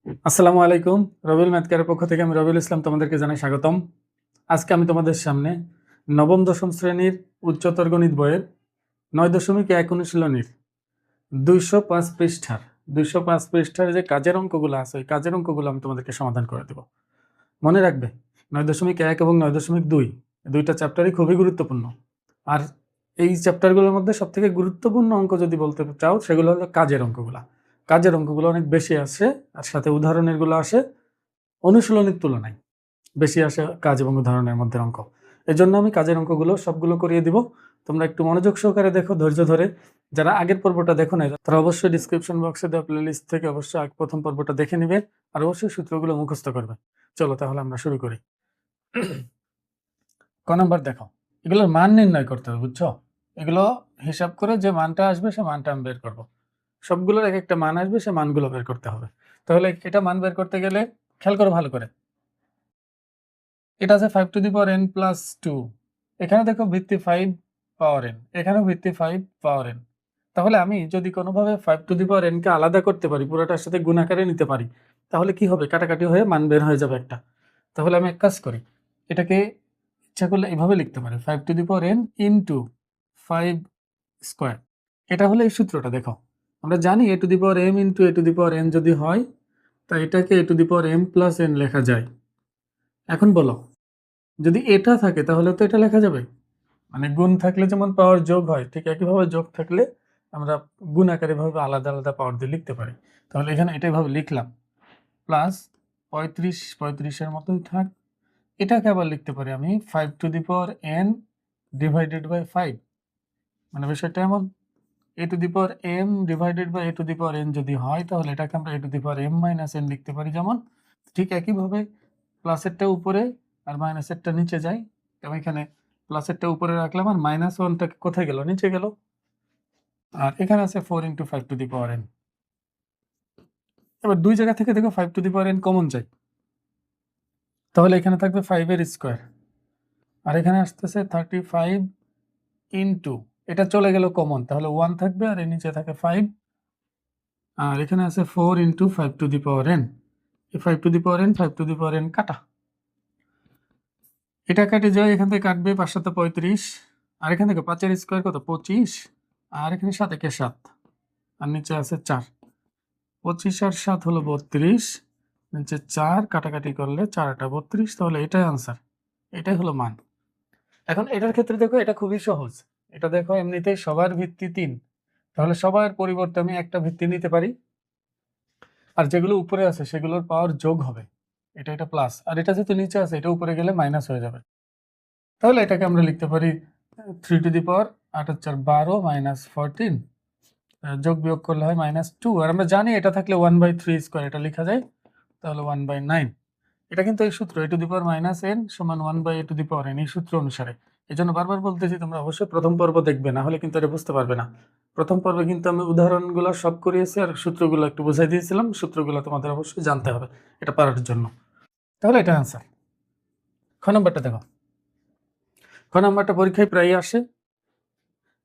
আসসালামু আলাইকুম। রবিউল ম্যাথ কেয়ারের পক্ষ থেকে আমি রবিউল ইসলাম তোমাদেরকে জানাই স্বাগতম। আজকে আমি তোমাদের সামনে নবম দশম শ্রেণীর উচ্চতর গণিত বইয়ের 9.1 অনুশীলনীর 205 পৃষ্ঠার 205 পৃষ্ঠার যে কাজের অঙ্কগুলো আছে ওই কাজের অঙ্কগুলো আমি তোমাদেরকে সমাধান করে দেব। মনে রাখবে 9.1 এবং 9.2 দুইটা চ্যাপ্টারই খুবই গুরুত্বপূর্ণ। আর এই চ্যাপ্টারগুলোর মধ্যে সবথেকে গুরুত্বপূর্ণ অঙ্ক যদি বলতে চাও সেগুলো হলো কাজের অঙ্কগুলো। কাজের অঙ্কগুলো অনেক বেশি আসে আর সাথে উদাহরণেরগুলো আসে অনুশীলনীর তুলনায় বেশি আসে কাজ এবং উদাহরণের মধ্যে অঙ্ক। এই জন্য আমি কাজের অঙ্কগুলো সবগুলো করিয়ে দিব। তোমরা একটু মনোযোগ সহকারে দেখো, ধৈর্য ধরে। যারা আগের পর্বটা দেখো নাই তারা অবশ্যই ডিসক্রিপশন বক্সে দেওয়া প্লেলিস্ট থেকে অবশ্যই প্রথম পর্বটা দেখে নিবে আর অবশ্যই সূত্রগুলো মুখস্থ করবে। চলো তাহলে আমরা শুরু করি। ক নাম্বার দেখো, এগুলোর মান নির্ণয় করতে হবে, বুঝছো? এগুলো হিসাব করে যে মানটা আসবে সে মানটা আমি বের করবো। সবগুলোর এক একটা মান আসবে, সে মানগুলো বের করতে হবে। তাহলে এটা মান বের করতে গেলে খেয়াল করো ভালো করে। এটা আছে 5 to the power n plus 2। এখানে দেখো ভিত্তি 5 পাওয়ার n, এখানেও ভিত্তি 5 পাওয়ার n। তাহলে আমি যদি কোনোভাবে 5 টু দি পাওয়ার n কে আলাদা করতে পারি, পুরোটার সাথে গুণ আকারে নিতে পারি, তাহলে কি হবে? কাটাকাটি হয়ে মান বের হয়ে যাবে একটা। তাহলে আমি এক কাজ করি, এটাকে ইচ্ছা করলে এভাবে লিখতে পারি, 5 to the power n into 5 square. এটা হলো এই সূত্রটা। দেখো আমরা জানি a to the power m into a to the power n যদি হয়, তা এটাকে a to the power m plus n লেখা যায়। এখন বলো, যদি এটা থাকে তাহলে তো এটা লেখা যাবে। মানে গুণ থাকলে যেমন পাওয়ার যোগ হয়, ঠিক একইভাবে যোগ থাকলে আমরা গুণ আকারে ভাবে আলাদা আলাদা পাওয়ার দিয়ে লিখতে পারি। তাহলে এখানে এটাই ভাবে লিখলাম, প্লাস 35 মতোই থাক। এটাকে আবার লিখতে পারি আমি 5 to the power n divided by 5। মানে বিষয়টা এমন, a to the power m divided by a to the power n যদি হয়, তাহলে এটাকে আমরা a to the power m minus n লিখতে পারি। যেমন ঠিক একইভাবে প্লাসেরটা উপরে আর মাইনাসেরটা নিচে যায়। এবং এখানে প্লাসেরটা উপরে রাখলাম আর মাইনাস ওয়ানটা কোথায় গেল? নিচে গেল। আর এখানে আছে 4 into 5 to the power n। এবার দুই জায়গা থেকে দেখো 5 to the power n common যায়, তাহলে এখানে থাকবে 5 এর স্কোয়ার, আর এখানে আসতেছে 35 ইন্টু, এটা চলে গেল কমন, তাহলে 1 থাকবে আর এর নিচে থাকে 5। আর এখানে আছে 4 into 5 to the power n। এই 5 to the power n 5 to the power n কাটা, এটা কেটে যায়, এখান থেকে কাটবে 5 7 35, আর এখান থেকে 5 এর স্কোয়ার কত? 25, আর এখানে 7 একে 7, আর নিচে আছে 4। 25 আর 7 হলো 32, নিচে 4 কাটাকাটি করলে 4 8 32, তাহলে এটাই আনসার, এটাই হলো মান। এখন এটার ক্ষেত্রে দেখো এটা খুবই সহজ। এটা দেখো এমনিতেই সবার ভিত্তি 3, তাহলে সবার পরিবর্তে আমি একটা ভিত্তি নিতে পারি, আর যেগুলো উপরে আছে সেগুলোর পাওয়ার যোগ হবে। এটা প্লাস, আর এটা যেহেতু নিচে আছে এটা উপরে গেলে মাইনাস হয়ে যাবে। তাহলে এটাকে আমরা লিখতে পারি 3 two the power 8 R 4 12 minus 14, যোগ বিয়োগ করলে হয় -2। আর আমরা জানি এটা থাকলে 1/3 স্কোয়ার এটা লেখা যায়, তাহলে 1/9। এটা কিন্তু এই সূত্র a to the power -n সমান 1/a two the power n, এই সূত্র অনুসারে। এই জন্য বারবার বলতেছি তোমরা অবশ্যই প্রথম পর্ব দেখবে, না হলে কিন্তু এটা বুঝতে পারবে না। প্রথম পর্বে কিন্তু আমি উদাহরণগুলো সব করিয়েছি আর সূত্রগুলো একটু বুঝাই দিয়েছিলাম, সূত্রগুলো তোমাদের অবশ্যই জানতে হবে এটা পারার জন্য। তাহলে এটা আনসার। খ নম্বরটা দেখো, খ নম্বরটা পরীক্ষায় প্রায় আসে।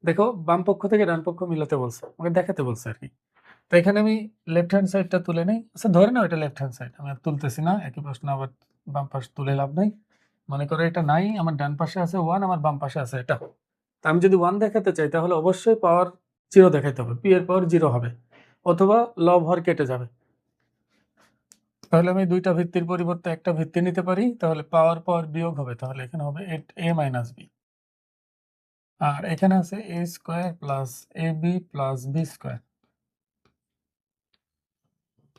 দেখো বাম পক্ষ থেকে ডান পক্ষ মিলাতে বলছে, আমাকে দেখাতে বলছে আর কি। তো এখানে আমি লেফট হ্যান্ড সাইডটা তুলে নেই। আচ্ছা ধরে নাও এটা লেফট হ্যান্ড সাইড, আমি আর তুলতেছি না, একই প্রশ্ন আবার বাম পাশ তুলে লাভ নাই। মনে করো এটা নাই, আমার ডান পাশে আছে 1, আমার বাম পাশে আছে এটা। তা আমি যদি 1 দেখাতে চাই তাহলে অবশ্যই পাওয়ার 0 দেখাতে হবে, পি এর পাওয়ার 0 হবে, অথবা লব হর কেটে যাবে। তাহলে আমি দুইটা ভিত্তির পরিবর্তে একটা ভিত্তি নিতে পারি, তাহলে পাওয়ার পাওয়ার বিয়োগ হবে, তাহলে এখানে হবে a মাইনাস বি। আর এখানে আছে a square plus a b plus b square.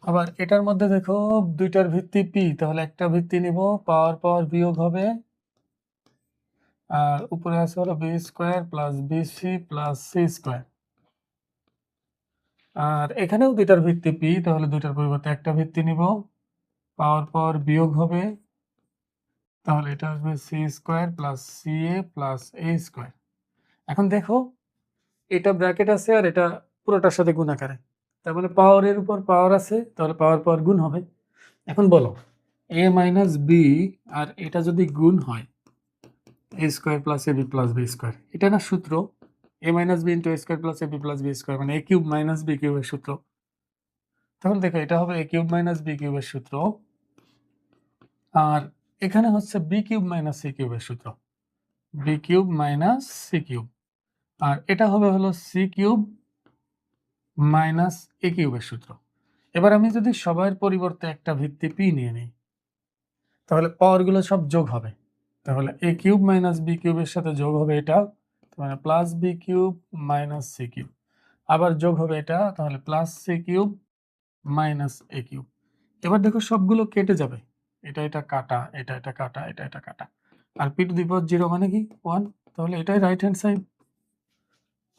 আবার এটার মধ্যে দেখো দুইটার ভিত্তি পি, তাহলে একটা ভিত্তি নিব, পাওয়ার পাওয়ার বিয়োগ হবে, আর উপরে আছে হলো B square plus BC plus C square. আর এখানেও দুইটার ভিত্তি পি, তাহলে দুইটার পরিবর্তে একটা ভিত্তি নিব, পাওয়ার পাওয়ার বিয়োগ হবে, তাহলে এটা আসবে সি স্কোয়ার প্লাস সি এ প্লাস এ স্কোয়ার। এখন দেখো এটা ব্র্যাকেট আছে আর এটা পুরোটার সাথে গুণ আকারে, তার মানে পাওয়ারের উপর পাওয়ার আছে, তাহলে পাওয়ার পাওয়ার গুণ হবে। এখন বলো a মাইনাস বি আর এটা যদি গুণ হয় a square plus a b plus b square, এটা না সূত্র a minus b into a square plus a b plus b square, মানে a কিউব মাইনাস বি কিউবের সূত্র। তাহলে দেখো এটা হবে a কিউব মাইনাস b কিউবের সূত্র, আর এখানে হচ্ছে b কিউব মাইনাস c কিউবের সূত্র, b cube minus c cube, আর এটা হবে হলো c কিউব মাইনাস a কিউবের সূত্র। এবার আমি যদি সবার পরিবর্তে একটা ভিত্তি p নিয়ে নিই, তাহলে পাওয়ারগুলো সব যোগ হবে। তাহলে a কিউব মাইনাস b কিউবের সাথে যোগ হবে এটা, মানে plus b cube minus c cube, আবার যোগ হবে এটা, তাহলে plus c cube minus a cube. এবার দেখো সবগুলো কেটে যাবে, এটা এটা কাটা, এটা এটা কাটা, এটা এটা কাটা, আর p টু দি পাওয়ার 0 মানে কি 1, তাহলে এটাই রাইট হ্যান্ড সাইড।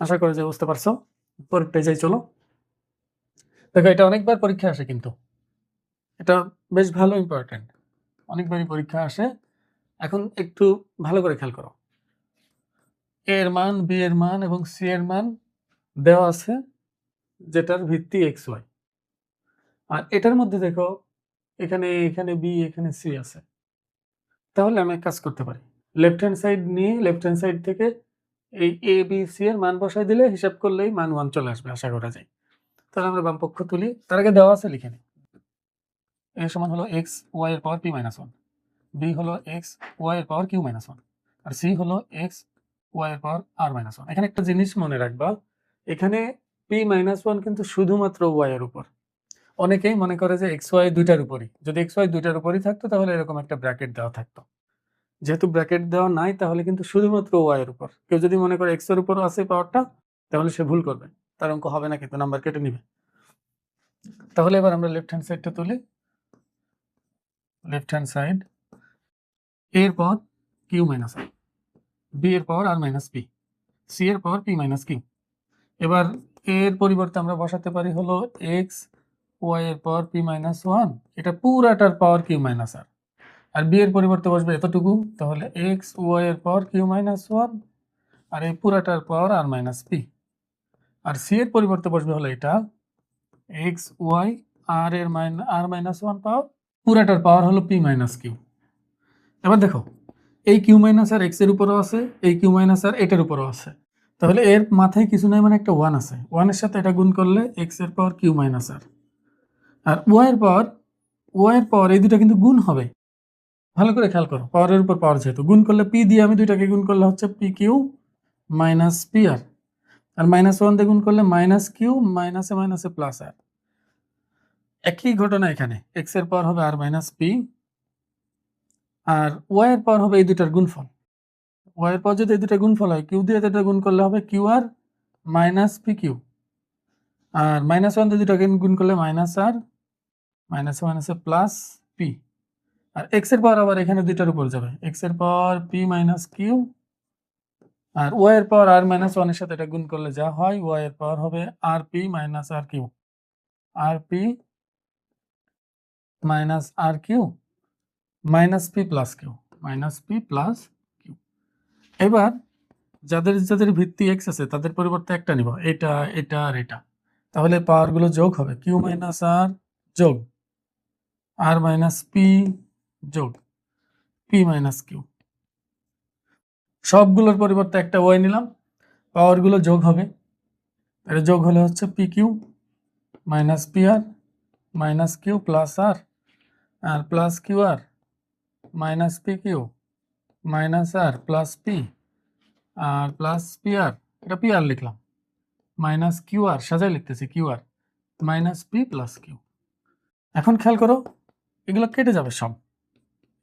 আশা করি যে বুঝতে পারছো। পরের পেজে চলো। দেখো এটা অনেকবার পরীক্ষা আসে, কিন্তু এটা বেশ ভালো ইম্পর্টেন্ট, অনেকবারই পরীক্ষা আসে। এখন একটু ভালো করে খেয়াল করো, a এর মান, b এর মান এবং c এর মান দেওয়া আছে, যেটার ভিত্তি এক্স ওয়াই। আর এটার মধ্যে দেখো এখানে এখানে b এখানে c আছে। তাহলে আমি এক কাজ করতে পারি, লেফট হ্যান্ড সাইড নিয়ে লেফট হ্যান্ড সাইড থেকে এই a b c এর মান বসাই দিলে হিসাব করলেই মান 1 চলে আসবে আশা করা যায়। তাহলে আমরা বাম পক্ষ তুলি, তার আগে দেওয়া আছে লিখে নিই। a সমান হলো x y এর পাওয়ার p মাইনাস 1, b হলো x y এর পাওয়ার q মাইনাস 1, আর c হলো x y এর পাওয়ার r মাইনাস 1। এখানে একটা জিনিস মনে রাখবা, এখানে p মাইনাস 1 কিন্তু শুধুমাত্র y এর উপর। অনেকেই মনে করে যে এক্স ওয়াই দুইটার উপরই, যদি এক্স ওয়াই দুইটার উপরই থাকতো তাহলে এরকম একটা ব্র্যাকেট দেওয়া থাকতো। যেহেতু ব্র্যাকেট দেওয়া নাই, তাহলে কিন্তু শুধুমাত্র ওয়াই এর উপর। কেউ যদি মনে করে এক্স এর উপর আছে পাওয়ারটা, তাহলে সে ভুল করবে, তার অঙ্ক হবে না, কিন্তু নাম্বার কেটে নিবে। তাহলে এবার আমরা লেফট হ্যান্ড সাইডটা তুলি। লেফট হ্যান্ড সাইড, এ এর পাওয়ার কিউ মাইনাস আর, বি এর পাওয়ার আর মাইনাস পি, সি এর পাওয়ার পি মাইনাস কিউ। এবার এ এর পরিবর্তে আমরা বসাতে পারি হলো এক্স ওয়াই এর পাওয়ার পি মাইনাস 1, এটা পুরাটার পাওয়ার কিউ মাইনাস আর। আর বি এর পরিবর্তে বসবে এতটুকু, তাহলে এক্স ওয়াই এর পাওয়ার কিউ মাইনাস 1, আর এই পুরাটার পাওয়ার আর মাইনাস পি। আর সি এর পরিবর্তে বসবে হলো এটা এক্স ওয়াই আর এর আর মাইনাস 1 পাওয়ার, পুরাটার পাওয়ার হলো পি মাইনাস কিউ। এবার দেখো এই কিউ মাইনাস আর এক্স এর উপরও আছে, এই কিউ মাইনাস আর এটার উপরও আছে, তাহলে এর মাথায় কিছু নাই, মানে একটা 1 আছে, 1 এর সাথে এটা গুণ করলে এক্স এর পাওয়ার কিউ মাইনাস আর ওয়াই এর পাওয়ার এই দুটো কিন্তু গুণ হবে। ভালো করে খেয়াল করো, পাওয়ারের উপর পাওয়ার, যেহেতু গুণ করলে পি দিয়ে আমি দুইটাকে গুণ করলে হচ্ছে P Q minus P R, আর মাইনাস 1 দিয়ে গুণ করলে মাইনাস কিউ মাইনাসে মাইনাসে প্লাস আর। একই ঘটনা এখানে, এক্স এর পাওয়ার হবে আর মাইনাস পি, আর ওয়াই এর পাওয়ার হবে এই দুটার গুণফল। ওয়াই এর পাওয়ার যদি এই দুটা গুণফল হয়, কিউ দিয়ে এটা গুণ করলে হবে Q R minus P Q, আর মাইনাস 1 দিয়ে দুটাকে গুণ করলে মাইনাস আর মাইনাসে মাইনাসে প্লাস পি। আর এক্স এর পাওয়ার আবার এখানে দুইটার উপর যাবে, এক্স এর পাওয়ার পি মাইনাস কিউ, আর ওয়াই এর পাওয়ার আর মাইনাস 1 এর সাথে এটা গুণ করলে যা হয়, ওয়াই এর পাওয়ার হবে আর পি মাইনাস আর কিউ, আর P minus R Q minus P plus Q, minus P plus Q. এবার যাদের যাদের ভিত্তি এক্স আছে তাদের পরিবর্তে একটা নিব, এটা এটা আর এটা, তাহলে পাওয়ারগুলো যোগ হবে, কিউ মাইনাস আর যোগ আর মাইনাস পি যোগ পি মাইনাস কিউ। সবগুলোর পরিবর্তে একটা ওয়াই নিলাম, পাওয়ারগুলো যোগ হবে, এটা যোগ হলে হচ্ছে P Q minus P R minus Q plus আর, আর plus Q R minus P Q minus আর প্লাস পি, আর প্লাস পি আর, এটা পি আর লিখলাম, মাইনাস কিউ আর সাজাই লিখতেছি Q R minus P plus Q. এখন খেয়াল করো এগুলো কেটে যাবে,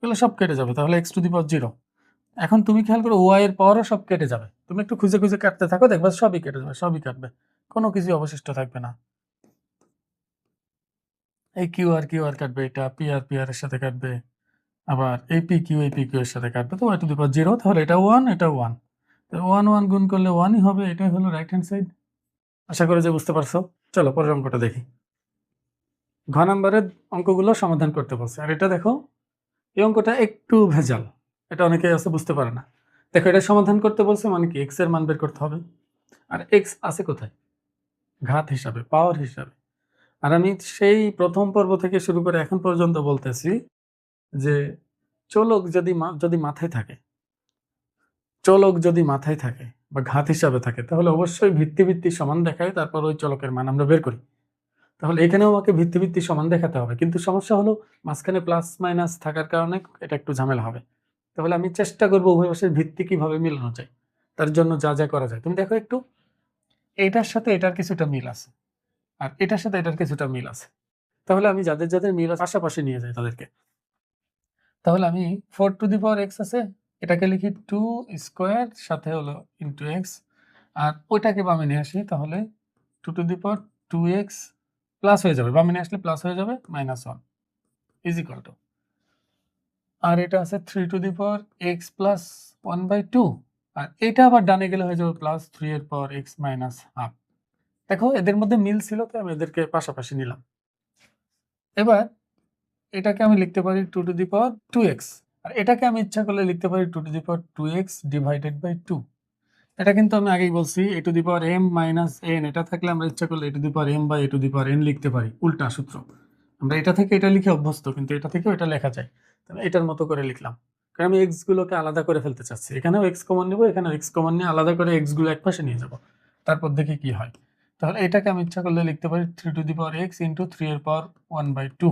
এগুলো সব কেটে যাবে, তাহলে এক্স টু দি পাওয়ার 0। এখন তুমি খেয়াল করো ওয়াই এর পাওয়ারও সব কেটে যাবে, তুমি একটু খুঁজে খুঁজে কাটতে থাকো, দেখবে সবই কেটে যাবে, সবই কাটবে, কোনো কিছু অবশিষ্ট থাকবে না। এই কিউ আর কাটবে, এটা পি আর এর সাথে কাটবে, আবার এই পি কিউ এর সাথে কাটবে, তো ওয়াই টু দি পাওয়ার 0, তাহলে এটা 1 এটা 1, 1 গুণ করলে 1ই হবে, এটাই হলো রাইট হ্যান্ড সাইড। আশা করি যে বুঝতে পারছো। চলো পরের অঙ্কটা দেখি। ঘ নাম্বারের অঙ্কগুলো সমাধান করতে বলছে, আর এটা দেখো এই অঙ্কটা একটু ভেজাল, এটা অনেকেই আছে বুঝতে পারে না। দেখো এটা সমাধান করতে বলছে মানে কি, এক্স এর মান বের করতে হবে, আর এক্স আছে কোথায়, ঘাত হিসাবে, পাওয়ার হিসাবে। আর আমি সেই প্রথম পর্ব থেকে শুরু করে এখন পর্যন্ত বলতেছি যে চলক যদি মাথায় থাকে, চলক যদি মাথায় থাকে বা ঘাত হিসাবে থাকে, তাহলে অবশ্যই ভিত্তি সমান দেখায়, তারপর ওই চলকের মান আমরা বের করি। তাহলে এখানেও আমাকে ভিত্তি ভিত্তি সমান দেখাতে হবে, কিন্তু সমস্যা হলো মাঝখানে প্লাস মাইনাস থাকার কারণে এটা একটু ঝামেলা হবে। তাহলে আমি চেষ্টা করবো উভয় পাশের ভিত্তি কিভাবে মিলানো যায়, তার জন্য যা যা করা যায়। তুমি দেখো একটু, এটার সাথে এটার কিছুটা মিল আছে, আর এটার সাথে এটার কিছুটা মিল আছে। তাহলে আমি যাদের যাদের মিল আছে পাশাপাশি নিয়ে যাই তাদেরকে। তাহলে আমি 4x আছে, এটাকে লিখি 2 স্কোয়ার সাথে হলো ইন্টু এক্স, আর ওইটাকে বামে নিয়ে আসি, তাহলে 2x প্লাস হয়ে যাবে, বামে নিয়ে আসলে প্লাস হয়ে যাবে -1 ইজ ইকুয়াল টু, আর এটা আছে 3x প্লাস 1/2, আর এটা আবার ডানে গেলে হয়ে যাবে প্লাস 3x মাইনাস হাফ। দেখো এদের মধ্যে মিল ছিল, তো আমি এদেরকে পাশাপাশি নিলাম। এবার এটাকে আমি লিখতে পারি 2x, আর এটাকে আমি ইচ্ছা করলে লিখতে পারি 2x ডিভাইডেড বাই 2। এটা কিন্তু আমি আগেই বলছি a m মাইনাস n, এটা থাকলে আমরা ইচ্ছা করলে a m by a n লিখতে পারি, উল্টা সূত্র। আমরা এটা থেকে এটা লিখে অভ্যস্ত, কিন্তু এটা থেকেও এটা লেখা যায়। তাহলে এটার মতো করে লিখলাম, কারণ আমি এক্স গুলোকে আলাদা করে ফেলতে চাচ্ছি। এখানেও এক্স কমন নেবো, এখানেও এক্স কমন নিয়ে আলাদা করে এক্স গুলো এক পাশে নিয়ে যাবো, তারপর দেখি কি হয়। তাহলে এটাকে আমি ইচ্ছা করলে লিখতে পারি 3x ইন্টু 3^1/2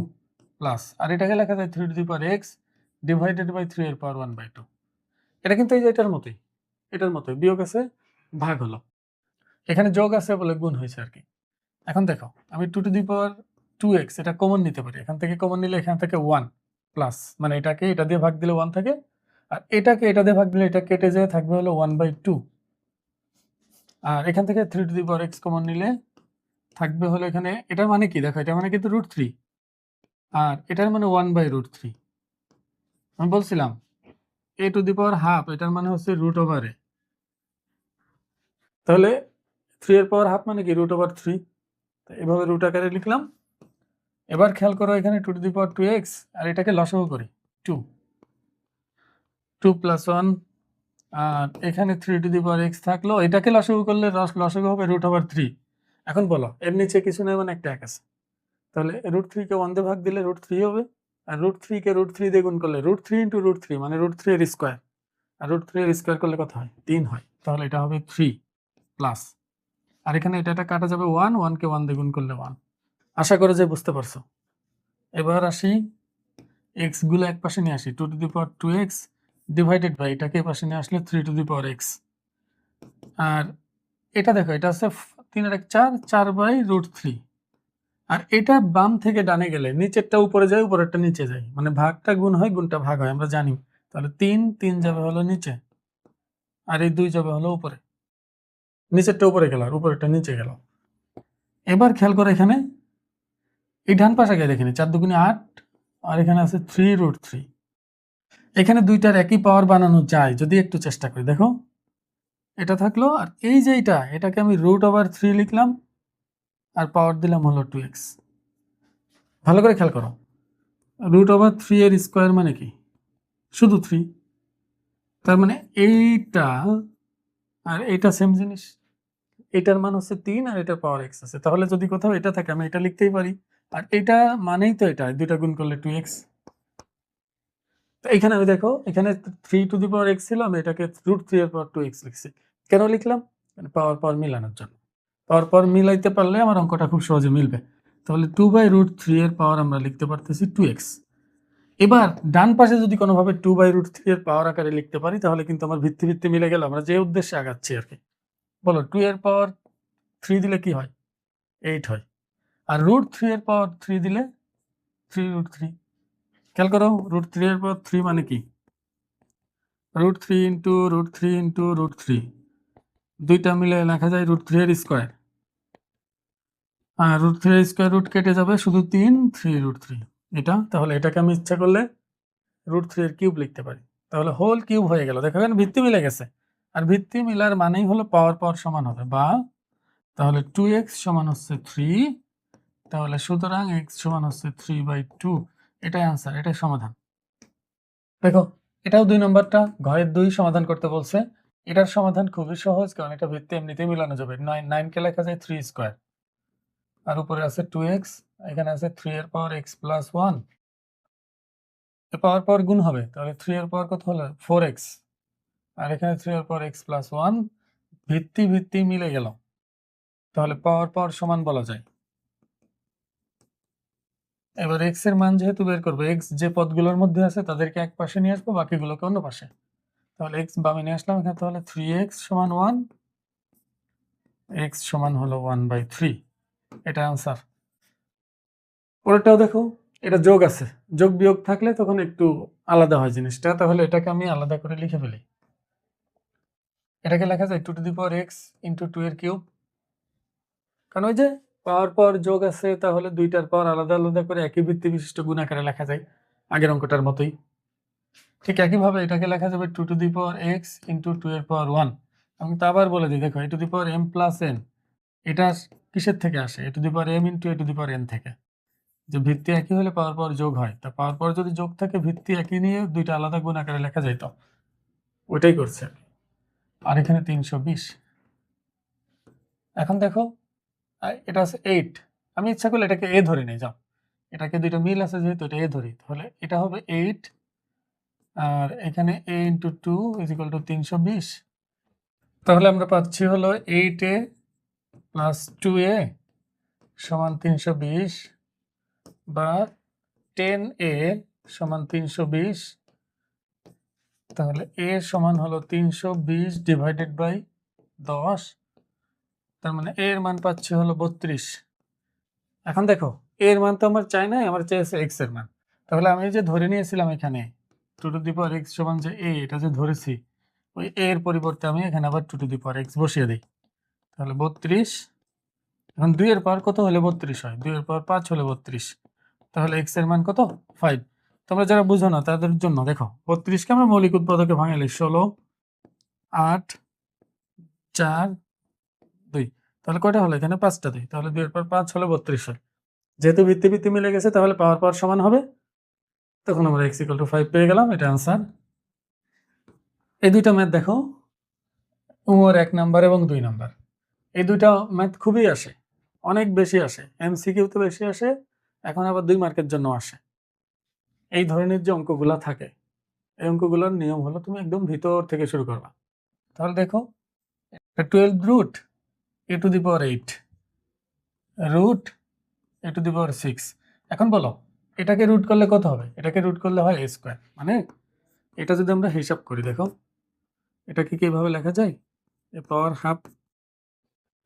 প্লাস, আর এটাকে লেখা যায় 3x ডিভাইডেড বাই 3^1/2। এটা কিন্তু এই যে এটার মতোই বিয়োগ আছে, ভাগ হলো, এখানে যোগ আছে বলে গুণ হয়েছে আর কি। এখন দেখো আমি 2x এটা কমন নিতে পারি, এখান থেকে কমন নিলে এখান থেকে 1 প্লাস, মানে এটাকে এটা দিয়ে ভাগ দিলে 1 থাকে, আর এটাকে এটা দিয়ে ভাগ দিলে এটা কেটে যেয়ে থাকবে হলো 1/2, আর এখান থেকে 3x কমন নিলে থাকবে হলো এখানে, এটার মানে কি দেখো, এটা মানে কিন্তু √3, আর এটার মানে 1/√3। আমি বলছিলাম a⁻½ এটার মানে হচ্ছে √/a, তাহলে 3^½ মানে কি √/3, এভাবে রুট আকারে লিখলাম। এবার খেয়াল করো এখানে 2x, আর এটাকে লসাগু করি 2 + 1, আর এখানে 3x থাকলো, এটাকে লসাগু করলে লসাগু হবে √3। এখন বলো এর নিচে কিছু নেই, মানে একটা 1 আছে, তাহলে √3 কে 1 দিয়ে ভাগ দিলে √3 হবে, আর √3 কে √3 দিয়ে গুণ করলে √3 × √3 মানে √3 এর স্কয়ার, আর √3 এর স্কয়ার করলে কত হয় 3 হয়, তাহলে এটা হবে 3 প্লাস, আর এখানে এটা কাটা যাবে 1 কে 1 দিয়ে গুণ করলে 1। আশা করি যে বুঝতে পারছো। এবার আসি এক্স গুলো এক পাশে নিয়ে আসি, 2x ডিভাইডেড বাই এটাকে পাশে নিয়ে আসলে 3x, আর এটা দেখো এটা আছে 3 আর 1 4, 4/√3, আর এটা বাম থেকে ডানে গেলে নিচেরটা উপরে যায়, উপরেরটা নিচে যায়, মানে ভাগটা গুণ হয়, গুণটা ভাগ হয়, আমরা জানি। তাহলে 3 যাবে হলো নিচে, আর এই 2 যাবে হলো উপরে, নিচেরটা উপরে গেল আর উপরেরটা নিচে গেল। এবার খেয়াল করে এখানে এই ডান পাশে গিয়ে দেখেনি 4 × 2 = 8, আর এখানে আছে 3√3। এখানে দুইটার একই পাওয়ার বানানো যায় যদি একটু চেষ্টা করি। দেখো এটা থাকলো, আর এই যে এটাকে আমি √3 লিখলাম, আর পাওয়ার দিলাম হলো 2x। ভালো করে খেয়াল করো, √3 এর স্কোয়ার মানে কি শুধু 3, তার মানে এইটা আর এটা সেম জিনিস, এটার মান হচ্ছে 3 আর এটার পাওয়ার x আছে, তাহলে যদি কোথাও এটা থাকে আমি এটা লিখতেই পারি, আর এটা মানেই তো এটা দুইটা গুণ করলে 2x। তো এখানে আমি দেখো এখানে 3x ছিল, আমি এটাকে √3 এর পাওয়ার 2x লিখছি। কেন লিখলাম? মানে পাওয়ার মিলানোর জন্য। পাওয়ার মিলাইতে পারলে আমার অঙ্কটা খুব সহজে মিলবে। তাহলে 2/√3 এর পাওয়ার আমরা লিখতে পারতেছি 2x। এবার ডান পাশে যদি কোনোভাবে 2/√3 এর পাওয়ার আকারে লিখতে পারি, তাহলে কিন্তু আমার ভিত্তি মিলে গেল, আমরা যে উদ্দেশ্যে আগাচ্ছি আর কি। বলো 2 এর পাওয়ার 3 দিলে কি হয়? 8 হয়। আর √3 এর পাওয়ার 3 দিলে 3√3। খেয়াল করো √3 এর পাওয়ার 3 মানে কি? √3 × √3 × √3, দুইটা মিলে লেখা যায় √3 এর স্কয়ার, আর √3 এর স্কয়ার রুট কেটে যাবে শুধু 3 3√3 এটা। তাহলে এটাকে আমি ইচ্ছা করলে √3 এর কিউব লিখতে পারি, তাহলে হোল কিউব হয়ে গেল। দেখো এখানে ভিত্তি মিলে গেছে, আর ভিত্তি মিলার মানেই হলো পাওয়ার সমান হবে, বা তাহলে 2x সমান হচ্ছে 3, তাহলে সুতরাং x সমান হচ্ছে 3/2। এটাই আনসার, এটাই সমাধান। দেখো এটাও 2 নম্বরটা, ঘরের 2 সমাধান করতে বলছে। এটার সমাধান খুবই সহজ, কারণ এটা ভিত্তি এমনিতেই মিলানো যাবে। 9 কে লেখা যায় 3 স্কয়ার, আর উপরে আছে 2x, এখানে আছে 3 এর পাওয়ার x + 1, এ পাওয়ার গুণ হবে, তাহলে 3 এর পাওয়ার কত হলো 4x, আর এখানে 3 এর পাওয়ার x + 1, ভিত্তি মিলে গেল, তাহলে পাওয়ার সমান বলা যায়। এবার এক্স এর মান যেহেতু বের করবো, এক্স যে পদগুলোর মধ্যে আছে তাদেরকে এক পাশে নিয়ে আসবো, বাকিগুলোকে অন্য পাশে। তাহলে এক্স বামে নিয়ে আসলাম এখানে, তাহলে 3x সমান 1, এক্স সমান হলো 1/3। এটা আনসার। পরেরটাও দেখো, এটা যোগ আছে, যোগ বিয়োগ থাকলে তখন একটু আলাদা হয় জিনিসটা। তাহলে এটাকে আমি আলাদা করে লিখে ফেলি। এটাকে লেখা যায় 2x ইন্টু 2 এর কিউব। কারণ ওই যে পাওয়ার পর যোগ আছে, তাহলে দুইটার পর আলাদা আলাদা করে একই ভিত্তি বিশিষ্ট গুণাকারে লেখা যায়, আগের অঙ্কটার মতোই। ঠিক একইভাবে এটাকে লেখা যাবে 2x ইন্টু 2 এর পাওয়ার 1। আমি তো আবার বলে দিই, দেখো a m+n এটা কিসের থেকে আসে? a m into a n থেকে। যে ভিত্তি একই হলে পাওয়ার পর যোগ হয়, তা পাওয়ার পর যদি যোগ থাকে ভিত্তি একই নিয়ে দুইটা আলাদা গুণ আকারে লেখা যাইত, ওইটাই করছে। আর এখানে 320। এখন দেখো এটা আছে 8, আমি ইচ্ছা করলে এটাকে এ ধরে নিই, যাও এটাকে দুইটা মিল আছে যেহেতু এটা এ ধরি, তাহলে এটা হবে 8, আর এখানে a ইন্টু 2 ইজিক্যাল টু 320। তাহলে আমরা পাচ্ছি হলো 8a প্লাস 2a সমান 320, বা 10a সমান 320। তাহলে a সমান হলো 320 ডিভাইডেড বাই 10, তার মানে a এর মান পাচ্ছি হলো 32। এখন দেখো a এর মান তো আমার চাই নাই, আমার চাইছে x এর মান। তাহলে আমি যে ধরে নিয়েছিলাম এখানে 2x সমান যে a, এটা যে ধরেছি, ওই a এর পরিবর্তে আমি এখানে আবার 2x বসিয়ে দিই। তাহলে 32। এখন 2 এর পাওয়ার কত হলে 32 হয়? 2 এর পাওয়ার 5 হলে 32। তাহলে x এর মান কত? 5। তোমরা যারা বুঝো না তাদের জন্য দেখো, 32কে আমরা মৌলিক উৎপাদকে ভাঙাইলে 16, 8, 4, 2। তাহলে কয়টা হলো? এখানে 5টা 2, তাহলে 2 এর পর 5 হলে 32 হয়। যেহেতু ভিত্তি ভিত্তি মিলে গেছে, তাহলে পাওয়ার পাওয়ার সমান হবে, তখন আমরা x = 5 পেয়ে গেলাম। এটা আনসার। এই দুইটা ম্যাথ দেখো, উমর 1 নাম্বার এবং 2 নাম্বার, এই দুইটা ম্যাথ খুবই আসে, অনেক বেশি আসে, MCQ-তে বেশি আসে, এখন আবার 2 মার্কের জন্য আসে। এই ধরনের যে অঙ্কগুলা থাকে, এই অঙ্কগুলোর নিয়ম হলো তুমি একদম ভিতর থেকে শুরু করবা। তাহলে দেখো, 12 রুট a⁸, রুট a⁶। এখন বলো এটাকে রুট করলে কত হবে? এটাকে রুট করলে হয় a²। মানে এটা যদি আমরা হিসাব করি, দেখো এটাকে কিভাবে লেখা যায়? এ পাওয়ার হাফ।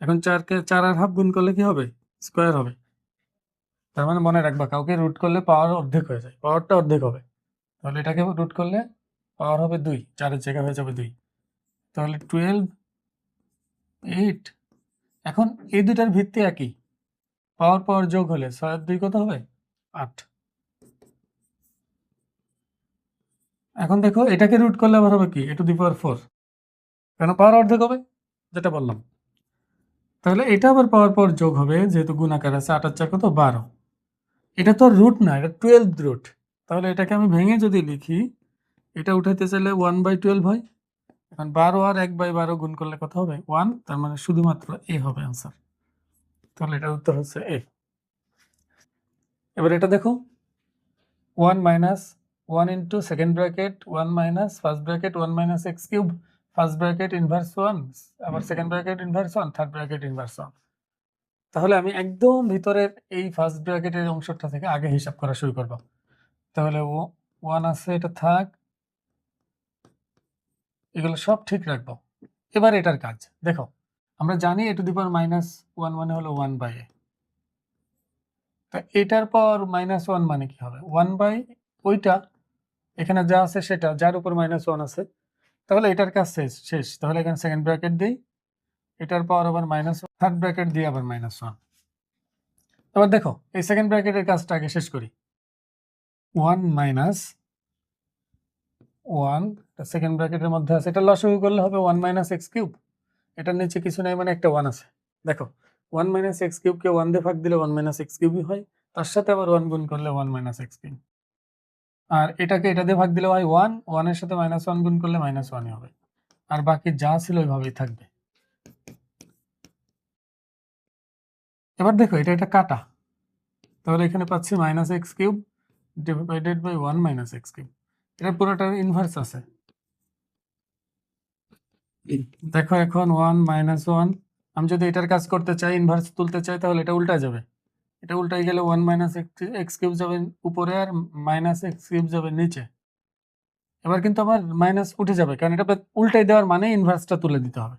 এখন 4কে 4 আর হাফ গুণ করলে কি হবে? স্কোয়ার হবে। তার মানে মনে রাখবা, কাউকে রুট করলে পাওয়ার অর্ধেক হয়ে যায়, পাওয়ারটা অর্ধেক হবে। তাহলে এটাকে রুট করলে পাওয়ার হবে 2, 4-এর জায়গা হয়ে যাবে 2। তাহলে 12, 8। এখন এই দুটার ভিত্তি একই, পাওয়ার পাওয়ার যোগ হলে 6 আর 2 কত হবে? 8। এখন দেখো এটাকে রুট করলে আবার হবে কি? a⁴, কেন? পাওয়ার অর্ধেক হবে, যেটা বললাম। তাহলে এটা আবার পাওয়ার পাওয়ার যোগ হবে, যেহেতু গুণাকার আছে, 8 আর 4 কত? 12। এটা তো রুট না, এটা 12 রুট। তাহলে এটাকে আমি ভেঙে যদি লিখি, এটা উঠাইতে চাইলে 1/12 হয়। এখন 12 আর 1/12 গুণ করলে কত হবে? 1। তার মানে শুধুমাত্র a হবে আনসার। তাহলে এটার উত্তর হচ্ছে a। এবার এটা দেখো, 1 minus 1 into second bracket 1 minus first bracket 1 minus X cube, first bracket inverse 1, আবার second bracket inverse 1, third bracket inverse 1। তাহলে আমি একদম ভিতরের এই ফার্স্ট ব্র্যাকেটের অংশটা থেকে আগে হিসাব করা শুরু করব। তাহলে 1 আছে, এটা থাক, এগুলো সব ঠিক রাখবো। এবার এটার কাজ দেখো, আমরা জানি a⁻−1 মানে হলো 1/a। তা এটার পর -1 মানে কি হবে? 1/, ওইটা এখানে যা আছে সেটা, যার উপর -1 আছে। তাহলে এটার কাজ শেষ। তাহলে এখানে সেকেন্ড ব্র্যাকেট দিই, এটার পর আবার -1, থার্ড ব্র্যাকেট দিয়ে আবার -1। এবার দেখো এই সেকেন্ড ব্র্যাকেটের কাজটা আগে শেষ করি। 1 মাইনাস 1 সেকেন্ড ব্র্যাকেটের মধ্যে আছে, এটা লসাগু করলে হবে 1 মাইনাস এক্স কিউব। এটার নিচে কিছু নাই, মানে একটা 1 আছে। দেখো 1 মাইনাস এক্স কিউবকে 1 দিয়ে ভাগ দিলে 1 মাইনাস এক্স কিউবই হয়, তার সাথে আবার 1 গুণ করলে 1 মাইনাস এক্স কিউব। আর এটাকে এটা দিয়ে ভাগ দিলে হয় 1, 1 এর সাথে -1 গুণ করলে -1ই হবে। আর বাকি যা ছিল ওইভাবেই থাকবে। এবার দেখো এটা কাটা, তাহলে এখানে পাচ্ছি -x³ ডিভাইডেড বাই 1 -x³। এটা পুরোটার ইনভার্স আছে। দেখো এখন 1 -1, আমি যদি এটার কাজ করতে চাই, ইনভার্স তুলতে চাই, তাহলে এটা উল্টা যাবে। এটা উল্টাই গেলে 1 মাইনাস এক্স কিউব যাবে উপরে আর মাইনাস এক্স কিউব যাবে নিচে। এবার কিন্তু আমার মাইনাস উঠে যাবে, কারণ এটা উল্টাই দেওয়ার মানে ইনভার্সটা তুলে দিতে হবে।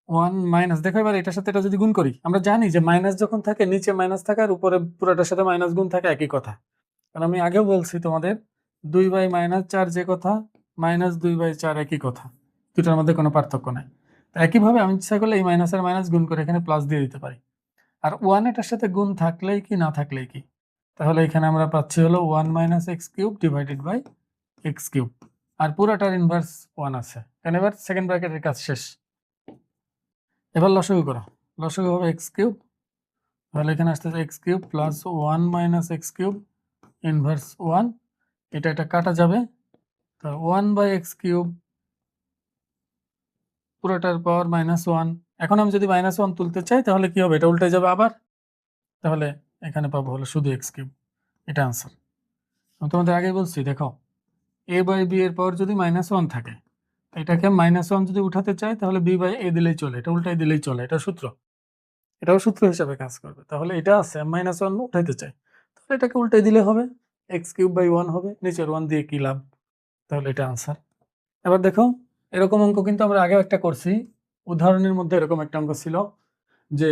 1 মাইনাস, দেখো এবার এটার সাথে এটা যদি গুণ করি, আমরা জানি যে মাইনাস যখন থাকে নিচে মাইনাস থাকে আর উপরে পুরোটার সাথে মাইনাস গুণ থাকে একই কথা। কারণ আমি আগেও বলছি তোমাদের 2/-4 যে কথা, -2/4 একই কথা, দুটার মধ্যে কোনো পার্থক্য নাই। তো একইভাবে আমি ইচ্ছা করলে এই মাইনাস আর মাইনাস গুণ করে এখানে প্লাস দিয়ে দিতে পারি। আর 1 এটার সাথে গুণ থাকলেই কি না থাকলেই কি, তাহলে এখানে আমরা পাচ্ছি হলো 1 minus X cube divided by X cube, আর পুরোটার ইনভার্স 1 আছে। কারণ এবার সেকেন্ড ব্র্যাকেটের কাজ শেষ। এবার লসাগু করো, লসাগু হবে এক্স কিউব, তাহলে এখানে আসতেছে x cube plus 1 minus X cube inverse 1, এটা কাটা যাবে, তো 1 বাই এক্স কিউব পুরোটার পাওয়ার -1। এখন আমি যদি -1 তুলতে চাই তাহলে কি হবে, এটা উল্টে যাবে আবার, তাহলে এখানে পাবো হলো শুধু এক্স কিউব। এটা আনসার। আমি তোমাদের আগেই বলছি, দেখো এ বাই বি এর পাওয়ার যদি -1 থাকে, এটাকে -1 যদি উঠাতে চাই তাহলে বি বাই এ দিলেই চলে, এটা উল্টাই দিলেই চলে, এটা সূত্র, এটাও সূত্র হিসাবে কাজ করবে। তাহলে এটা আছে -1 উঠাইতে চাই, তাহলে এটাকে উল্টাই দিলে হবে, এক্স কিউব বাই 1 হবে, নিচের 1 দিয়ে কি লাভ, তাহলে এটা আনসার। এবার দেখো এরকম অঙ্ক কিন্তু আমরা আগেও একটা করছি, উদাহরণের মধ্যে এরকম একটা অঙ্ক ছিল যে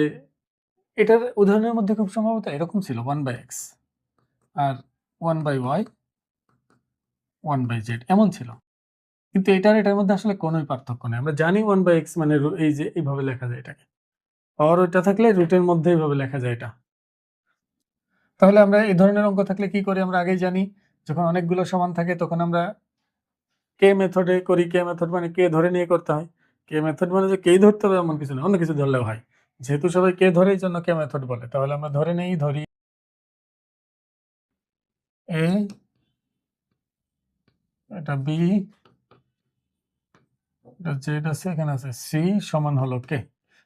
এটার উদাহরণের মধ্যে খুব সম্ভবত এরকম ছিল 1/x আর 1/y 1/z এমন ছিল, কিন্তু এটার মধ্যে আসলে কোনোই পার্থক্য নেই। আমরা জানি 1/x মানে এই যে এইভাবে লেখা যায় এটাকে, আর ওইটা থাকলে রুটের মধ্যে এইভাবে লেখা যায় এটা। তাহলে আমরা এই ধরনের অঙ্ক থাকলে কি করি, আমরা আগেই জানি যখন অনেকগুলো সমান থাকে তখন আমরা কে মেথডে করি। কে মেথড মানে কে ধরে নিয়ে করতে হয়। কে মেথড মানে যে কেই ধরতে হবে এমন কিছু না, অন্য কিছু ধরলেও হয়, যেহেতু সবাই কে ধরে এই জন্য কে মেথড বলে। তাহলে আমরা ধরি এ, এটা বি, এটা জেড আছে, এখানে আছে সি সমান হলো কে।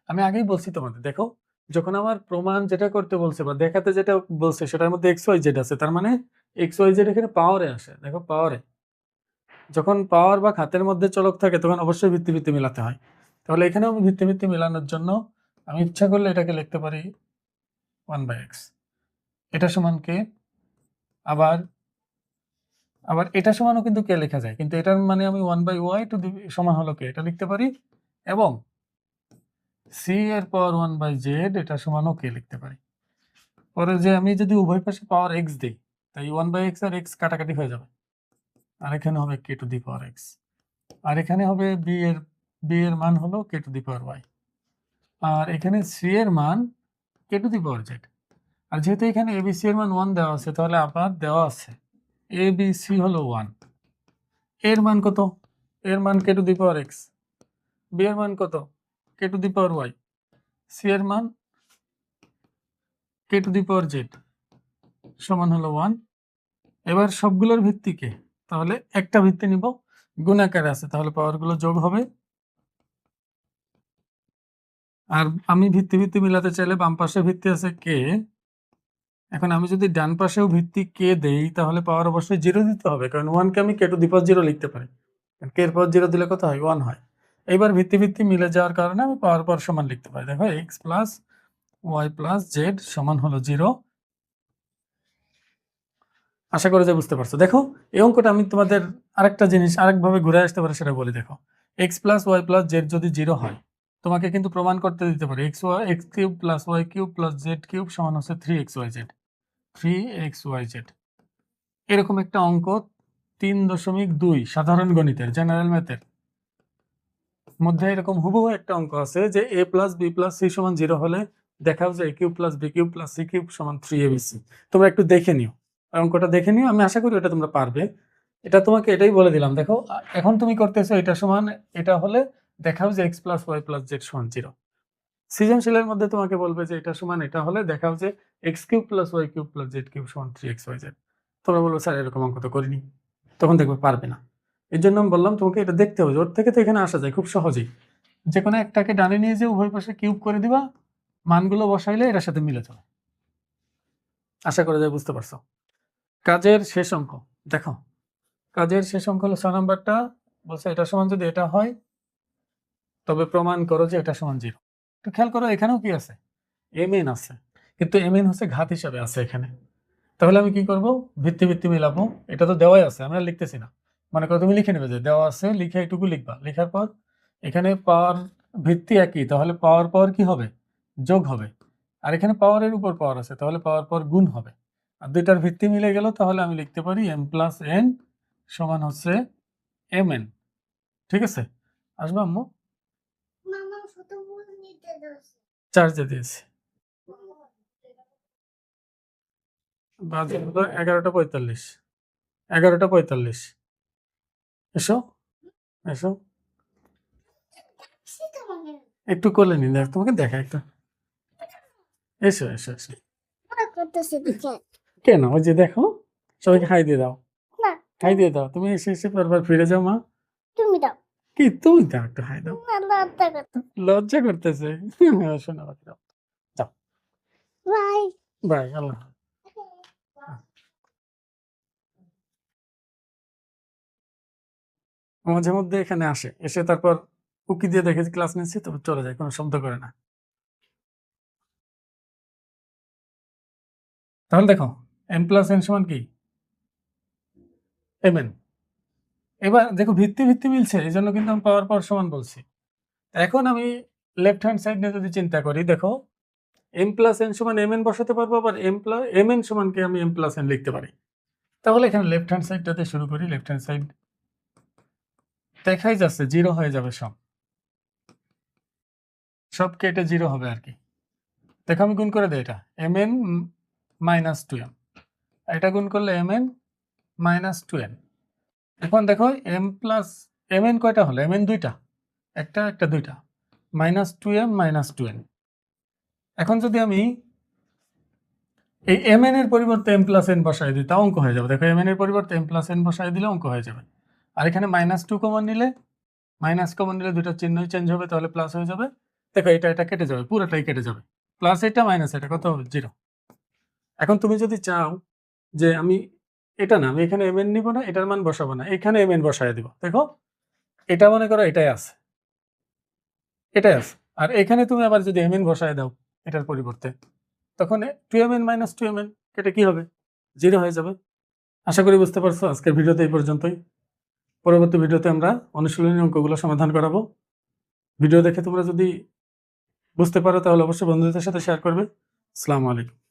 আমি আগেই বলছি তোমাদের, দেখো যখন আমার প্রমাণ যেটা করতে বলছে বা দেখাতে যেটা বলছে সেটার মধ্যে এক্স ওয়াই জেড আছে, তার মানে এক্স ওয়াই জেড এখানে পাওয়ারে আসে। দেখো পাওয়ারে, যখন পাওয়ার বা খাতের মধ্যে চলক থাকে তখন অবশ্যই ভিত্তি মেলাতে হয়। তাহলে এখানেও আমি ভিত্তি মেলানোর জন্য আমি ইচ্ছা করলে এটাকে লিখতে পারি 1/x, এটা সমান কে, আবার আবার এটা সমানও কিন্তু কে লেখা যায়, কিন্তু এটার মানে আমি 1/y টু দি সমান হলো কে এটা লিখতে পারি, এবং সি এর পাওয়ার 1/z এটা সমানও কে লিখতে পারি। পরে যে আমি যদি উভয় পাশে পাওয়ার x দিই, তাই 1/x আর x কাটাকাটি হয়ে যাবে, আর এখানে হবে কে টু দি পাওয়ার x, আর এখানে হবে b এর মান হলো কে টু দি পাওয়ার y, আর এখানে সি এর মান K to the power z। আর যেহেতু এখানে abc এর মান 1 দেওয়া আছে, তাহলে আবার দেওয়া আছে abc হলো 1, এর মান কত, এর মান K to the power x, b এর মান কত K to the power y, C এর মান K to the power z সমান হলো 1। এবার সবগুলোর ভিত্তি কে, তাহলে একটা ভিত্তি নিব, গুণাকারে আছে, তাহলে পাওয়ারগুলো যোগ হবে। আর আমি ভিত্তি মিলাতে চাইলে বাম পাশে ভিত্তি আছে কে, এখন আমি যদি ডান পাশেও ভিত্তি কে দেই তাহলে পাওয়ার অবশ্যই 0 দিতে হবে, কারণ 1 কে আমি কে টু দি পাওয়ার 0 লিখতে পারি, কে এর পাওয়ার 0 দিলে কত হয়, 1 হয়। এইবার ভিত্তি মিলে যাওয়ার কারণে আমি পাওয়ার সমান লিখতে পারি। দেখো x plus y plus z সমান হলো 0। আশা করি যে বুঝতে পারছো। দেখো এই অঙ্কটা আমি তোমাদের আরেকটা জিনিস আরেকভাবে ঘুরে আসতে পারে সেটা বলি। দেখো x plus y plus z যদি 0 হয়, তোমাকে কিন্তু প্রমাণ করতে দিতে পারে x cube plus y cube plus z cube সমান হচ্ছে 3xyz। এরকম একটা অঙ্ক 3.2 সাধারণ গণিতের জেনারেল ম্যাথের মধ্যে এরকম হুবহু একটা অঙ্ক আছে যে a plus b plus c সমান 0 হলে দেখাও যে a cube plus b cube plus c cube সমান 3abc। তোমরা একটু দেখে নিও, অঙ্কটা দেখে নিও, আমি আশা করি এটা তোমরা পারবে। এটা তোমাকে এটাই বলে দিলাম। দেখো এখন তুমি করতেছো এটা সমান এটা হলে দেখাও যে x plus y plus z সমান 0। সৃজনশীলের মধ্যে তোমাকে বলবে যে এটা সমান এটা হলে দেখাও যে x cube plus y cube plus z cube সমান 3xyz। তোমরা বলবো স্যার এরকম অঙ্ক তো করিনি, তখন দেখবে পারবে না। এর জন্য আমি বললাম তোমাকে এটা দেখতে হবে, ওর থেকে তো এখানে আসা যায় খুব সহজেই। যে কোনো একটাকে ডানে নিয়ে যে উভয় পাশে কিউব করে দিবা, মানগুলো বসাইলে এটার সাথে মিলে যাবে। আশা করা যায় বুঝতে পারছো। কাজের শেষ অঙ্ক দেখো, কাজের শেষ অঙ্ক হলো 6 নাম্বারটা, বলছে এটা সমান যদি এটা হয় তবে প্রমাণ করো যে এটা সমান 0। একটু খেয়াল করো এখানেও কি আছে, mn আছে, কিন্তু mn হচ্ছে ঘাত হিসাবে আছে এখানে। তাহলে আমি কি করব, ভিত্তি ভিত্তি মিলাবো। এটা তো দেওয়াই আছে, আমরা লিখতেছি না। মনে করো তুমি লিখে নেবে যে দেওয়া আছে, লিখে এটুকু লিখবা। লেখার পর এখানে পাওয়ার ভিত্তি একই, তাহলে পাওয়ার পাওয়ার কি হবে, যোগ হবে। আর এখানে পাওয়ারের উপর পাওয়ার আছে, তাহলে পাওয়ার পাওয়ার গুণ হবে। আর দুইটার ভিত্তি মিলে গেল, তাহলে আমি লিখতে পারি m প্লাস n সমান হচ্ছে mn। ঠিক আছে, আসবা আম্মু? চার্জে দিয়েছি। বাজে হলো 11:45। 11:45। এসো, এসো একটু কোলে নিন, দেখ তোমাকে দেখা একটু। এসো এসো এসো। কেন, ওই যে দেখো, সবাইকে হাই দিয়ে দাও, হাই দিয়ে দাও। তুমি এসে এসে বারবার ফিরে যাও মা। কি তুমি দাও, একটু হাই দাও। লজ্জা করতেছে। শোনো, দাও, যাও, বাই, আল্লাহ। মাঝে মধ্যে এখানে আসে, এসে তারপর উকি দিয়ে দেখে ক্লাস নিচ্ছি, তবে চলে যায়, কোনো শব্দ করে না। তাহলে দেখো m প্লাস n সমান কি, mn। এবার দেখো ভিত্তি ভিত্তি মিলছে, এই জন্য কিন্তু আমি পাওয়ার পাওয়ার সমান বলছি। এখন আমি লেফট হ্যান্ড সাইড নিয়ে যদি চিন্তা করি, দেখো m প্লাস n সমান mn বসাতে পারবো, আবার mn সমানকে আমি m প্লাস n লিখতে পারি। তাহলে এখানে লেফট হ্যান্ড সাইডটাতে শুরু করি। লেফট হ্যান্ড সাইড দেখাই যাচ্ছে জিরো হয়ে যাবে, সব কেটে জিরো হবে আর কি। দেখো আমি গুণ করে দিই, এটা mn মাইনাস 2m, এটা গুণ করলে mn মাইনাস 2n। এখন দেখো m প্লাস mn কয়টা হলো, mn দুইটা, একটা একটা দুইটা, মাইনাস 2m মাইনাস 2n। এখন যদি আমি এই mn এর পরিবর্তে m প্লাস n বসাই দিই, তা অঙ্ক হয়ে যাবে। দেখো mn এর পরিবর্তে m প্লাস n বসাই দিলে অঙ্ক হয়ে যাবে। আর এখানে মাইনাস 2 কমন নিলে, দুটো চিহ্নই চেঞ্জ হবে, তাহলে প্লাস হয়ে যাবে। দেখো এটা কেটে যাবে, পুরোটাই কেটে যাবে, প্লাস এটা মাইনাস এটা কত হবে, জিরো। এখন তুমি যদি চাও যে আমি এটা না, আমি এখানে mn নিব না, এটার মান বসাবো না, এখানে mn বসায় দিব। দেখো এটা মনে করো এটাই আছে, এটাই আছে। আর এখানে তুমি আবার যদি mn বসায় দাও এটার পরিবর্তে, তখন 2mn মাইনাস 2mn কেটে কি হবে, জিরো হয়ে যাবে। আশা করি বুঝতে পারছো। আজকের ভিডিওতে এই পর্যন্তই। পরবর্তী ভিডিওতে আমরা অনুশীলনী অঙ্কগুলো সমাধান করাবো। ভিডিও দেখে তোমরা যদি বুঝতে পারো তাহলে অবশ্যই বন্ধুদের সাথে শেয়ার করবে। আসসালামু আলাইকুম।